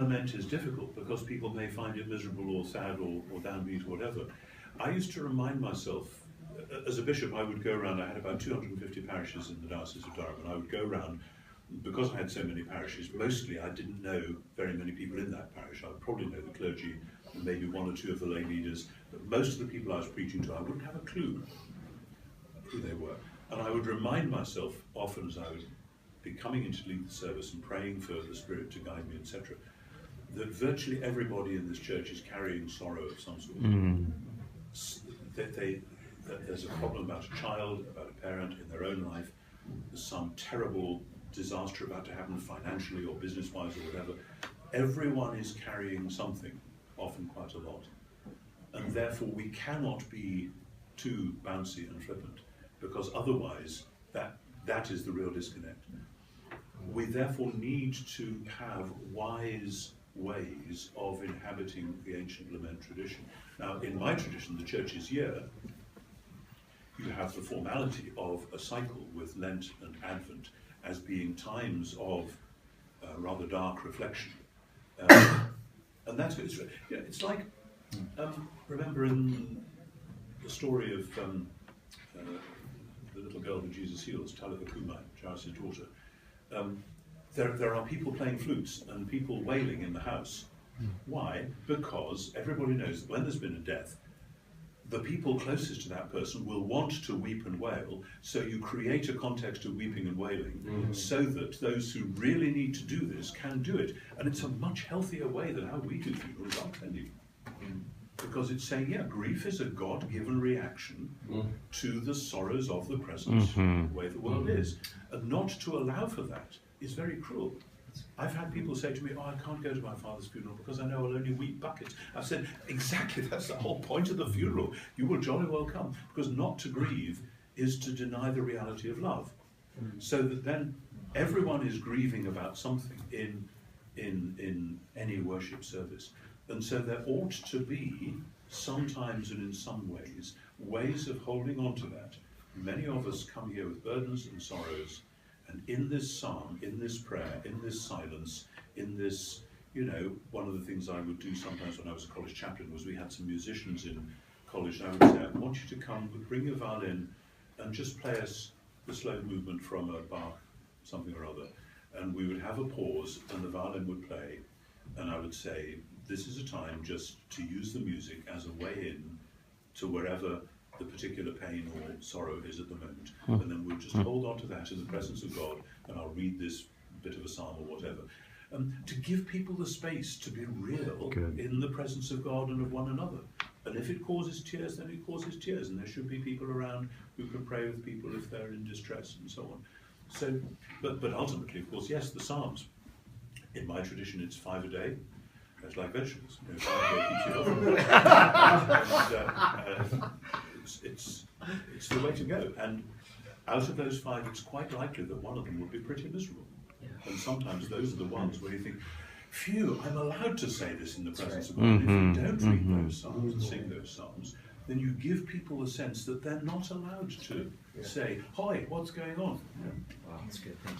Lament is difficult because people may find it miserable or sad or downbeat or whatever. I used to remind myself, as a bishop, I would go around. I had about 250 parishes in the Diocese of Durham, and I would go around, because I had so many parishes, mostly I didn't know very many people in that parish. I would probably know the clergy and maybe one or two of the lay leaders, but most of the people I was preaching to, I wouldn't have a clue who they were. And I would remind myself often as I would be coming in to lead the service and praying for the Spirit to guide me, etc., that virtually everybody in this church is carrying sorrow of some sort. That there's a problem about a child, about a parent in their own life, there's some terrible disaster about to happen financially or business-wise or whatever. Everyone is carrying something, often quite a lot. And therefore we cannot be too bouncy and flippant, because otherwise that is the real disconnect. We therefore need to have wise ways of inhabiting the ancient lament tradition. Now, in my tradition, the church's year, you have the formality of a cycle with Lent and Advent as being times of rather dark reflection. And that's good. It's like, remember in the story of the little girl who Jesus heals, Talitha Kumai, Jairus' daughter. There are people playing flutes and people wailing in the house. Why? Because everybody knows that when there's been a death, the people closest to that person will want to weep and wail, so you create a context of weeping and wailing so that those who really need to do this can do it. And it's a much healthier way than how we do funerals, I'll tell you. Because it's saying, yeah, grief is a God-given reaction to the sorrows of the present, the way the world is. And not to allow for that is very cruel. I've had people say to me, oh, I can't go to my father's funeral because I know I'll only weep buckets. I've said, exactly, that's the whole point of the funeral. You will jolly well come, because not to grieve is to deny the reality of love. So that then everyone is grieving about something in any worship service. And so there ought to be, sometimes and in some ways of holding on to that. Many of us come here with burdens and sorrows, and in this psalm, in this prayer, in this silence, in this, one of the things I would do sometimes when I was a college chaplain was we had some musicians in college, and I would say, I want you to come, bring your violin, and just play us the slow movement from a Bach, something or other. And we would have a pause, and the violin would play, and I would say, this is a time just to use the music as a way in to wherever the particular pain or sorrow is at the moment. And then we'll just hold on to that in the presence of God, and I'll read this bit of a psalm or whatever. To give people the space to be real in the presence of God and of one another. And if it causes tears, then it causes tears, and there should be people around who can pray with people if they're in distress and so on. So, but ultimately, of course, yes, the Psalms. In my tradition, it's 5 a day. It's like vegetables. 5 a day keeps you healthy. It's the way to go. And out of those 5, it's quite likely that one of them will be pretty miserable. And sometimes those are the ones where you think, phew, I'm allowed to say this in the presence of God. And if you don't read those psalms and sing those psalms, then you give people a sense that they're not allowed to say, hi, what's going on? Wow, that's good. Thank you.